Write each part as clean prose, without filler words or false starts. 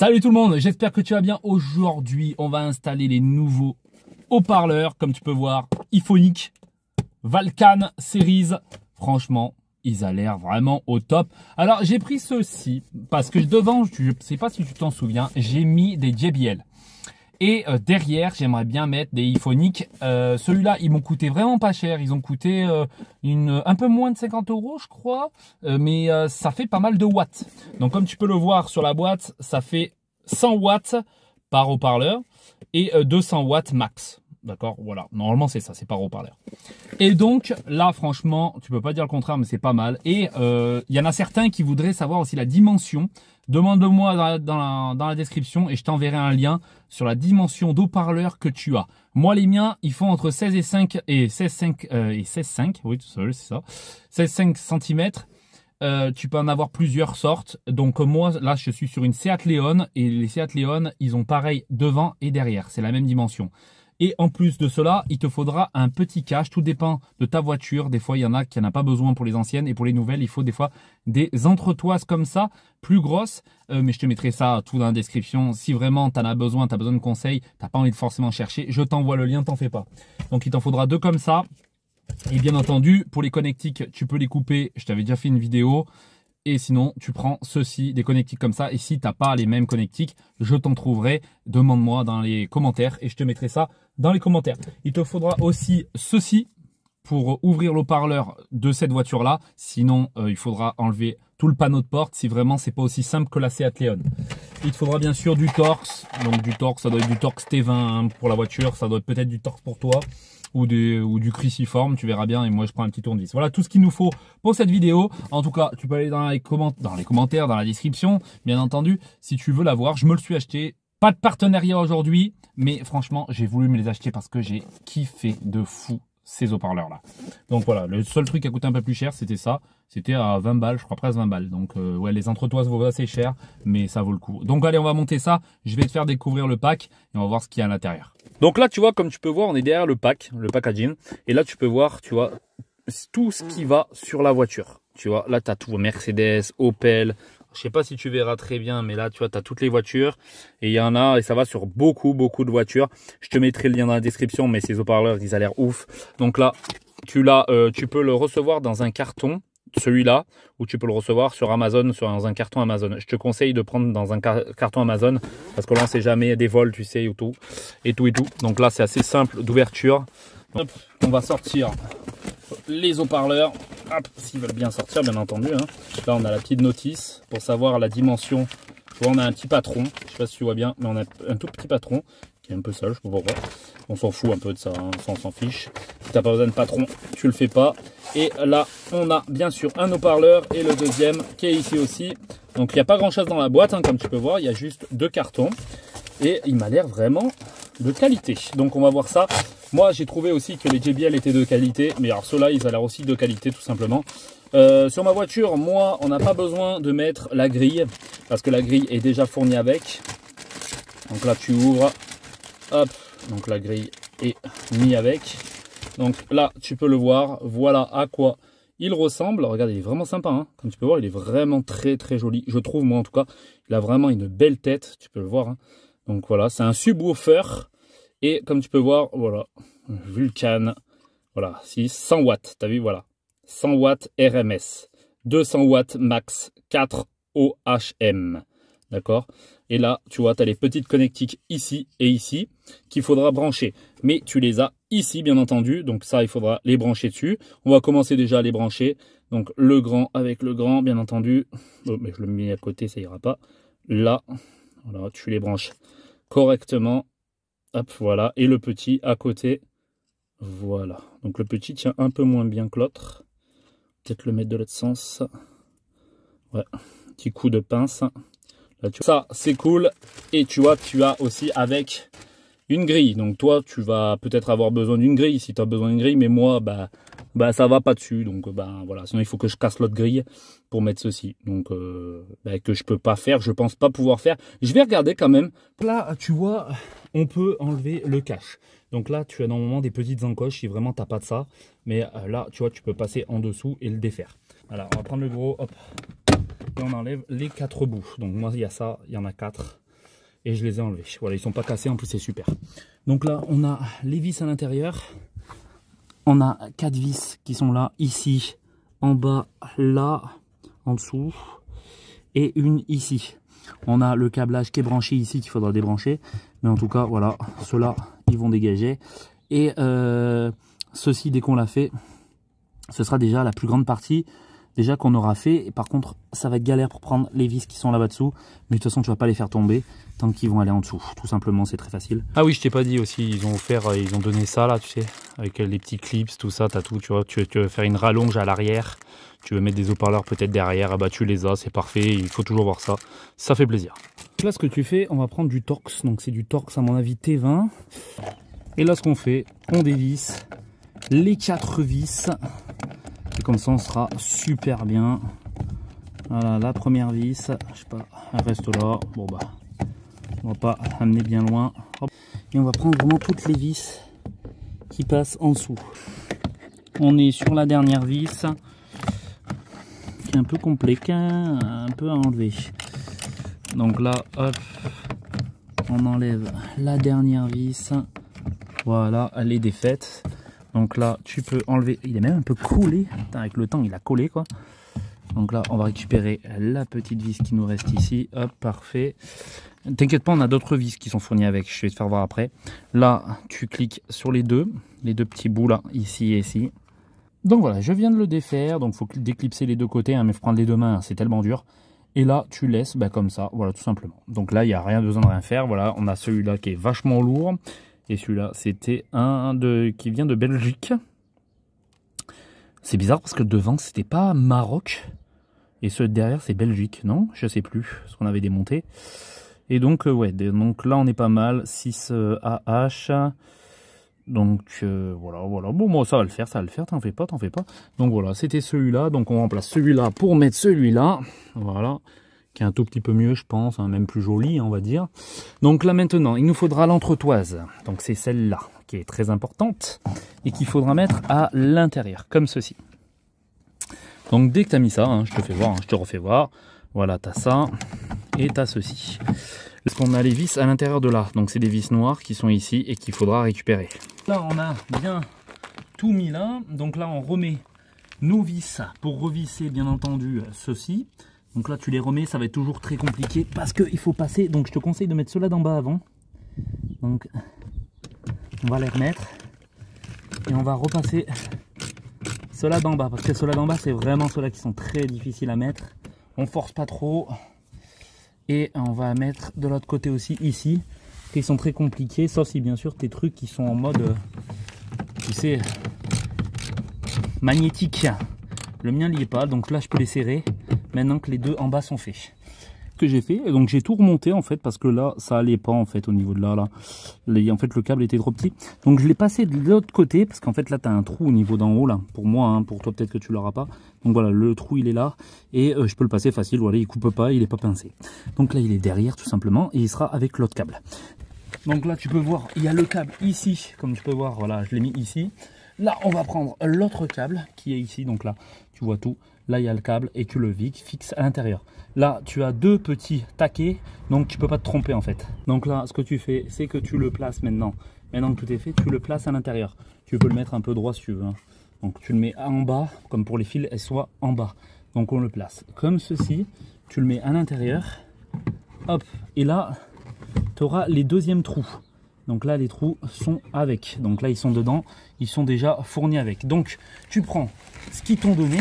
Salut tout le monde, j'espère que tu vas bien. Aujourd'hui, on va installer les nouveaux haut-parleurs. Comme tu peux voir, iPhonic, Valkan Series. Franchement, ils ont l'air vraiment au top. Alors, j'ai pris ceux-ci parce que devant, je ne sais pas si tu t'en souviens, j'ai mis des JBL. Et derrière, j'aimerais bien mettre des iPhonic. Celui-là, ils m'ont coûté vraiment pas cher. Ils ont coûté un peu moins de 50 €, je crois. Mais ça fait pas mal de watts. Donc, comme tu peux le voir sur la boîte, ça fait 100 watts par haut-parleur et 200 watts max. D'accord, voilà. Normalement, c'est ça, c'est par haut-parleur. Et donc, là, franchement, tu peux pas dire le contraire, mais c'est pas mal. Et il y en a certains qui voudraient savoir aussi la dimension. Demande-le-moi dans la description et je t'enverrai un lien sur la dimension d'haut-parleur que tu as. Moi, les miens, ils font entre 16 et 5 et 16,5. Oui, tout seul, c'est ça. 16,5 cm. Tu peux en avoir plusieurs sortes. Donc moi, là, je suis sur une Seat Leon et les Seat Leon, ils ont pareil devant et derrière. C'est la même dimension. Et en plus de cela, il te faudra un petit cache. Tout dépend de ta voiture. Des fois, il y en a qui n'en a pas besoin pour les anciennes. Et pour les nouvelles, il faut des fois des entretoises comme ça, plus grosses. Mais je te mettrai ça tout dans la description. Si vraiment tu en as besoin, tu as besoin de conseils, tu n'as pas envie de forcément chercher, je t'envoie le lien, t'en fais pas. Donc, il t'en faudra deux comme ça. Et bien entendu, pour les connectiques, tu peux les couper. Je t'avais déjà fait une vidéo. Et sinon, tu prends ceci, des connectiques comme ça. Et si tu n'as pas les mêmes connectiques, je t'en trouverai. Demande-moi dans les commentaires et je te mettrai ça dans les commentaires. Il te faudra aussi ceci pour ouvrir l'haut-parleur de cette voiture-là. Sinon, il faudra enlever tout le panneau de porte si vraiment c'est pas aussi simple que la Seat Leon. Il te faudra bien sûr du Torx. Donc du Torx, ça doit être du Torx T20 hein, pour la voiture. Ça doit être peut-être du Torx pour toi. Ou du cruciforme, tu verras bien. Et moi, je prends un petit tournevis. Voilà tout ce qu'il nous faut pour cette vidéo. En tout cas, tu peux aller dans les commentaires, dans la description, bien entendu, si tu veux l'avoir. Je me le suis acheté. Pas de partenariat aujourd'hui, mais franchement, j'ai voulu me les acheter parce que j'ai kiffé de fou ces haut-parleurs-là. Donc voilà, le seul truc qui a coûté un peu plus cher, c'était ça. C'était à 20 balles, je crois presque 20 balles. Donc ouais, les entretoises vaut assez cher, mais ça vaut le coup. Donc allez, on va monter ça. Je vais te faire découvrir le pack et on va voir ce qu'il y a à l'intérieur. Donc là, tu vois, comme tu peux voir, on est derrière le packaging. Et là, tu peux voir, tu vois, tout ce qui va sur la voiture. Tu vois, là, tu as tout, Mercedes, Opel. Je sais pas si tu verras très bien, mais là, tu vois, tu as toutes les voitures. Et il y en a, et ça va sur beaucoup de voitures. Je te mettrai le lien dans la description, mais ces haut-parleurs, ils ont l'air ouf. Donc là, tu peux le recevoir dans un carton. Celui-là, ou tu peux le recevoir sur Amazon, dans un carton Amazon. Je te conseille de prendre dans un carton Amazon, parce que là, on ne sait jamais, des vols, tu sais, ou tout. Donc là, c'est assez simple d'ouverture. On va sortir les haut-parleurs, s'ils veulent bien sortir, bien entendu. Hein. Là, on a la petite notice pour savoir la dimension. Tu vois, on a un petit patron, je ne sais pas si tu vois bien, mais on a un tout petit patron qui est un peu sale, je ne sais pas pourquoi. On s'en fout un peu de ça, hein. On s'en fiche. Si tu n'as pas besoin de patron, tu le fais pas. Et là, on a bien sûr un haut-parleur et le deuxième qui est ici aussi. Donc, il n'y a pas grand-chose dans la boîte, hein, comme tu peux voir. Il y a juste deux cartons. Et il m'a l'air vraiment de qualité. Donc, on va voir ça. Moi, j'ai trouvé aussi que les JBL étaient de qualité. Mais alors, ceux-là, ils ont l'air aussi de qualité, tout simplement. Sur ma voiture, moi, on n'a pas besoin de mettre la grille. Parce que la grille est déjà fournie avec. Donc là, tu ouvres. Hop. Donc, la grille est mise avec. Donc là, tu peux le voir. Voilà à quoi il ressemble. Regarde, il est vraiment sympa. Hein. Comme tu peux voir, il est vraiment très joli. Je trouve, moi en tout cas, il a vraiment une belle tête. Tu peux le voir. Hein. Donc voilà, c'est un subwoofer. Et comme tu peux voir, voilà, Vulcan. Voilà, 100 watts. Tu as vu, voilà. 100 watts RMS. 200 watts max. 4 OHM. D'accord? Et là, tu vois, tu as les petites connectiques ici et ici qu'il faudra brancher. Mais tu les as ici, bien entendu. Donc ça, il faudra les brancher dessus. On va commencer déjà à les brancher. Donc le grand avec le grand, bien entendu. Oh, mais je le mets à côté, ça ira pas. Là, voilà, tu les branches correctement. Hop, voilà. Et le petit à côté. Voilà. Donc le petit tient un peu moins bien que l'autre. Peut-être le mettre de l'autre sens. Ouais. Petit coup de pince. Là, ça, c'est cool. Et tu vois, tu as aussi avec une grille. Donc toi, tu vas peut-être avoir besoin d'une grille si tu as besoin d'une grille. Mais moi, bah ça va pas dessus. Donc voilà. Sinon, il faut que je casse l'autre grille pour mettre ceci. Donc que je peux pas faire. Je pense pas pouvoir faire. Je vais regarder quand même. Là, tu vois, on peut enlever le cache. Donc là, tu as normalement des petites encoches si vraiment tu n'as pas de ça. Mais là, tu vois, tu peux passer en dessous et le défaire. Alors, on va prendre le gros. Hop. Et on enlève les 4 bouts. Donc moi, il y a ça. Il y en a 4. et je les ai enlevés. Voilà, ils sont pas cassés, en plus c'est super. Donc là, on a les vis à l'intérieur. On a 4 vis qui sont là, ici, en bas, là, en dessous, et une ici. On a le câblage qui est branché ici qu'il faudra débrancher. Mais en tout cas, voilà, ceux-là, ils vont dégager. Et ceci, dès qu'on l'a fait, ce sera déjà la plus grande partie déjà qu'on aura fait. Et par contre, ça va être galère pour prendre les vis qui sont là-bas dessous. Mais de toute façon, tu vas pas les faire tomber tant qu'ils vont aller en dessous. Tout simplement, c'est très facile. Ah oui, je t'ai pas dit aussi, ils ont offert, ils ont donné ça là, tu sais, avec les petits clips, tout ça, t'as tout, tu vois. Tu veux faire une rallonge à l'arrière, tu veux mettre des haut-parleurs peut-être derrière, ah bah tu les as, c'est parfait, il faut toujours voir ça. Ça fait plaisir. Là, ce que tu fais, on va prendre du Torx. Donc c'est du Torx à mon avis T20. Et là, ce qu'on fait, on dévisse les 4 vis. Et comme ça, on sera super bien. Voilà, la première vis, je sais pas, elle reste là. Bon bah, on va pas amener bien loin. Hop. Et on va prendre vraiment toutes les vis qui passent en dessous. On est sur la dernière vis, qui est un peu compliqué, un peu à enlever. Donc là, hop, on enlève la dernière vis. Voilà, elle est défaite. Donc là, tu peux enlever, il est même un peu collé. Putain, avec le temps, il a collé quoi. Donc là, on va récupérer la petite vis qui nous reste ici. Hop, parfait. T'inquiète pas, on a d'autres vis qui sont fournies avec. Je vais te faire voir après. Là, tu cliques sur les deux petits bouts là, ici et ici. Donc voilà, je viens de le défaire. Donc il faut déclipser les deux côtés, hein, mais il faut prendre les deux mains, hein, c'est tellement dur. Et là, tu laisses comme ça, voilà, tout simplement. Donc là, il n'y a rien besoin de rien faire. Voilà, on a celui-là qui est vachement lourd. Et celui-là, c'était qui vient de Belgique. C'est bizarre parce que devant, c'était pas Maroc. Et ceux derrière, c'est Belgique, non? Je sais plus ce qu'on avait démonté. Et donc, ouais, donc là, on est pas mal. 6 AH. Donc, voilà. Bon, moi, ça va le faire, t'en fais pas. Donc, voilà, c'était celui-là. Donc, on remplace celui-là pour mettre celui-là. Voilà. Qui est un tout petit peu mieux, je pense, hein, même plus joli, on va dire. Donc là, maintenant, il nous faudra l'entretoise. Donc, c'est celle-là qui est très importante et qu'il faudra mettre à l'intérieur, comme ceci. Donc, dès que tu as mis ça, hein, je te fais voir, hein, je te refais voir. Voilà, tu as ça et tu as ceci. Parce qu'on a les vis à l'intérieur de là. Donc, c'est des vis noires qui sont ici et qu'il faudra récupérer. Là, on a bien tout mis là. Donc là, on remet nos vis pour revisser, bien entendu, ceci. Donc là, tu les remets, ça va être toujours très compliqué parce qu'il faut passer. Donc, je te conseille de mettre ceux-là d'en bas avant. Donc, on va les remettre et on va repasser ceux-là d'en bas parce que ceux-là d'en bas, c'est vraiment ceux-là qui sont très difficiles à mettre. On force pas trop et on va mettre de l'autre côté aussi ici. Ils sont très compliqués, sauf si bien sûr tes trucs qui sont en mode, tu sais, magnétique. Le mien n'y est pas, donc là je peux les serrer maintenant que les deux en bas sont faits. Ce que j'ai fait, donc j'ai tout remonté en fait parce que là ça allait pas en fait au niveau de là. En fait le câble était trop petit. Donc je l'ai passé de l'autre côté parce qu'en fait là tu as un trou au niveau d'en haut là. Pour moi, hein, pour toi peut-être que tu l'auras pas. Donc voilà, le trou il est là et je peux le passer facile. Voilà, il coupe pas, il est pas pincé. Donc là il est derrière tout simplement et il sera avec l'autre câble. Donc là tu peux voir, il y a le câble ici, comme tu peux voir, voilà, je l'ai mis ici. Là, on va prendre l'autre câble qui est ici. Donc là, tu vois tout. Là, il y a le câble et tu le fixes à l'intérieur. Là, tu as deux petits taquets, donc tu peux pas te tromper en fait. Donc là, ce que tu fais, c'est que tu le places maintenant. Maintenant que tout est fait, tu le places à l'intérieur. Tu peux le mettre un peu droit si tu veux. Hein. Donc tu le mets en bas, comme pour les fils, elles soient en bas. Donc on le place comme ceci. Tu le mets à l'intérieur. Hop. Et là, tu auras les deuxièmes trous. Donc là, les trous sont avec. Donc là, ils sont dedans. Ils sont déjà fournis avec. Donc, tu prends ce qu'ils t'ont donné.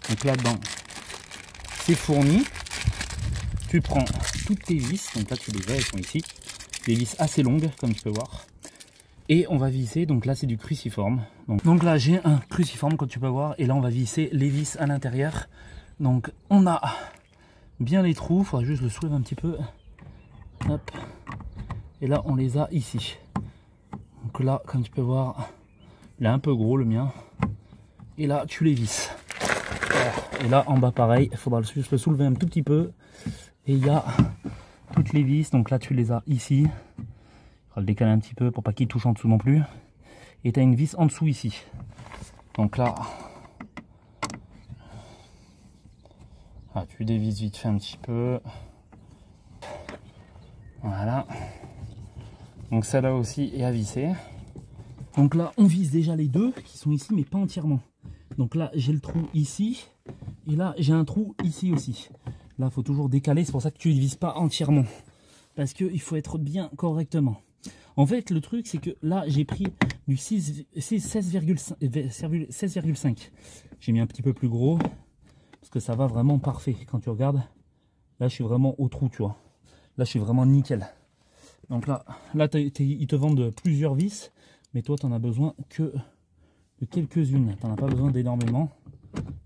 Donc là-dedans, c'est fourni. Tu prends toutes tes vis. Donc là, tu les as, elles sont ici. Des vis assez longues, comme tu peux voir. Et on va visser. Donc là, c'est du cruciforme. Donc là, j'ai un cruciforme, comme tu peux voir. Et là, on va visser les vis à l'intérieur. Donc, on a bien les trous. Il faudra juste le soulever un petit peu. Hop. Et là, on les a ici. Donc là, comme tu peux voir, il est un peu gros le mien. Et là, tu les visses. Et là, en bas, pareil, il faudra juste le soulever un tout petit peu. Et il y a toutes les vis. Donc là, tu les as ici. Il faudra le décaler un petit peu pour pas qu'il touche en dessous non plus. Et tu as une vis en dessous ici. Donc là, tu dévisses vite fait un petit peu. Voilà. Donc celle-là aussi est à visser. Donc là, on visse déjà les deux qui sont ici, mais pas entièrement. Donc là, j'ai le trou ici. Et là, j'ai un trou ici aussi. Là, il faut toujours décaler. C'est pour ça que tu ne vises pas entièrement. Parce qu'il faut être bien correctement. En fait, le truc, c'est que là, j'ai pris du 16,5. J'ai mis un petit peu plus gros. Parce que ça va vraiment parfait. Quand tu regardes, là, je suis vraiment au trou, tu vois. Là, je suis vraiment nickel. Donc là ils te vendent plusieurs vis. Mais toi, tu n'en as besoin que de quelques-unes. Tu n'en as pas besoin d'énormément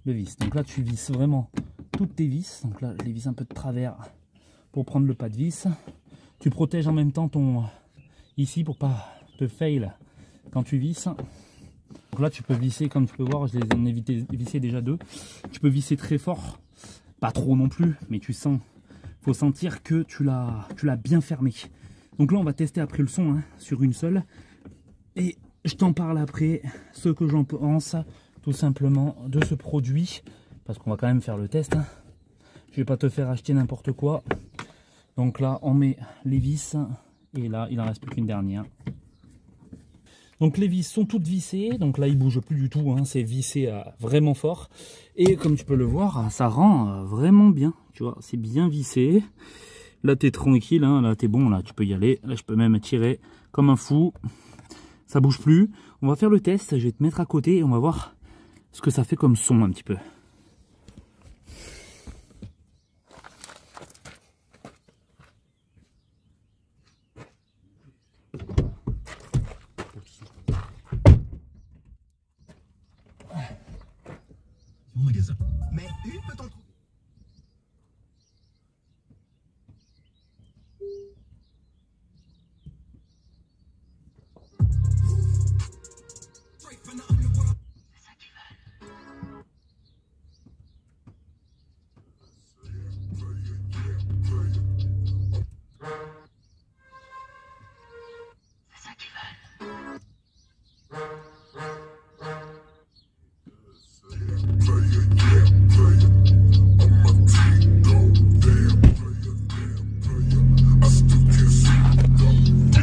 de vis. Donc là, tu visses vraiment toutes tes vis. Donc là, je les visse un peu de travers pour prendre le pas de vis. Tu protèges en même temps ton... ici pour pas te fail quand tu visses. Donc là, tu peux visser, comme tu peux voir, je les en ai vissé déjà deux. Tu peux visser très fort. Pas trop non plus, mais tu sens... faut sentir que tu l'as bien fermé. Donc là, on va tester après le son hein, sur une seule. Et je t'en parle après, ce que j'en pense, tout simplement, de ce produit. Parce qu'on va quand même faire le test. Hein. Je vais pas te faire acheter n'importe quoi. Donc là, on met les vis. Et là, il en reste plus qu'une dernière. Donc les vis sont toutes vissées. Donc là, il ne bouge plus du tout. Hein. C'est vissé vraiment fort. Et comme tu peux le voir, ça rend vraiment bien. Tu vois, c'est bien vissé. Là, tu es tranquille. Hein. Là, tu es bon. Là, tu peux y aller. Là, je peux même tirer comme un fou. Ça bouge plus. On va faire le test. Je vais te mettre à côté et on va voir ce que ça fait comme son un petit peu. Mon magasin. Mais une peut en trouver.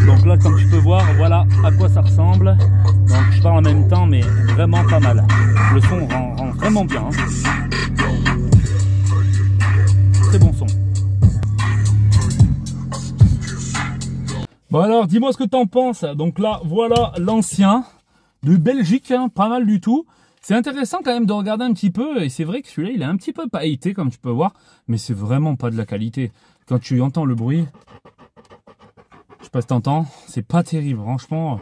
Donc là, comme tu peux voir, voilà à quoi ça ressemble. Donc je parle en même temps, mais vraiment pas mal. Le son rend vraiment bien. Hein. Très bon son. Bon alors, dis-moi ce que tu en penses. Donc là, voilà l'ancien de Belgique, hein, pas mal du tout. C'est intéressant quand même de regarder un petit peu. Et c'est vrai que celui-là, il est un petit peu pailleté, comme tu peux voir. Mais c'est vraiment pas de la qualité. Quand tu entends le bruit... Je sais pas si t'entends, c'est pas terrible, franchement,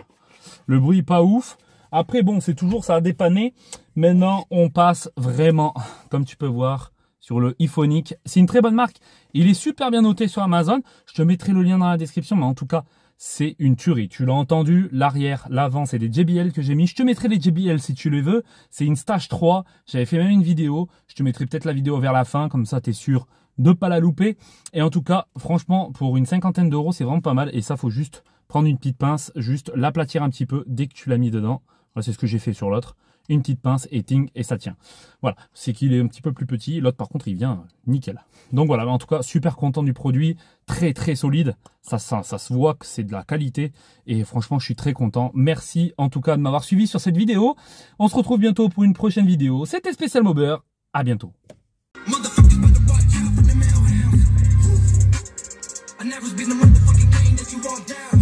le bruit pas ouf. Après bon, c'est toujours ça a dépanné. Maintenant, on passe vraiment, comme tu peux voir, sur le iPhonic. C'est une très bonne marque. Il est super bien noté sur Amazon. Je te mettrai le lien dans la description, mais en tout cas, c'est une tuerie. Tu l'as entendu, l'arrière, l'avant, c'est des JBL que j'ai mis. Je te mettrai les JBL si tu les veux. C'est une Stage 3. J'avais fait même une vidéo. Je te mettrai peut-être la vidéo vers la fin, comme ça, tu es sûr de pas la louper. Et en tout cas, franchement, pour une cinquantaine d'euros, c'est vraiment pas mal. Et ça, faut juste prendre une petite pince, juste l'aplatir un petit peu dès que tu l'as mis dedans. Voilà, c'est ce que j'ai fait sur l'autre. Une petite pince et ting, et ça tient. Voilà, c'est qu'il est un petit peu plus petit. L'autre, par contre, il vient nickel. Donc voilà, en tout cas, super content du produit. Très, très solide. Ça se voit que c'est de la qualité. Et franchement, je suis très content. Merci en tout cas de m'avoir suivi sur cette vidéo. On se retrouve bientôt pour une prochaine vidéo. C'était Spécial Mobber. À bientôt. Never been the motherfucking game that you walk down.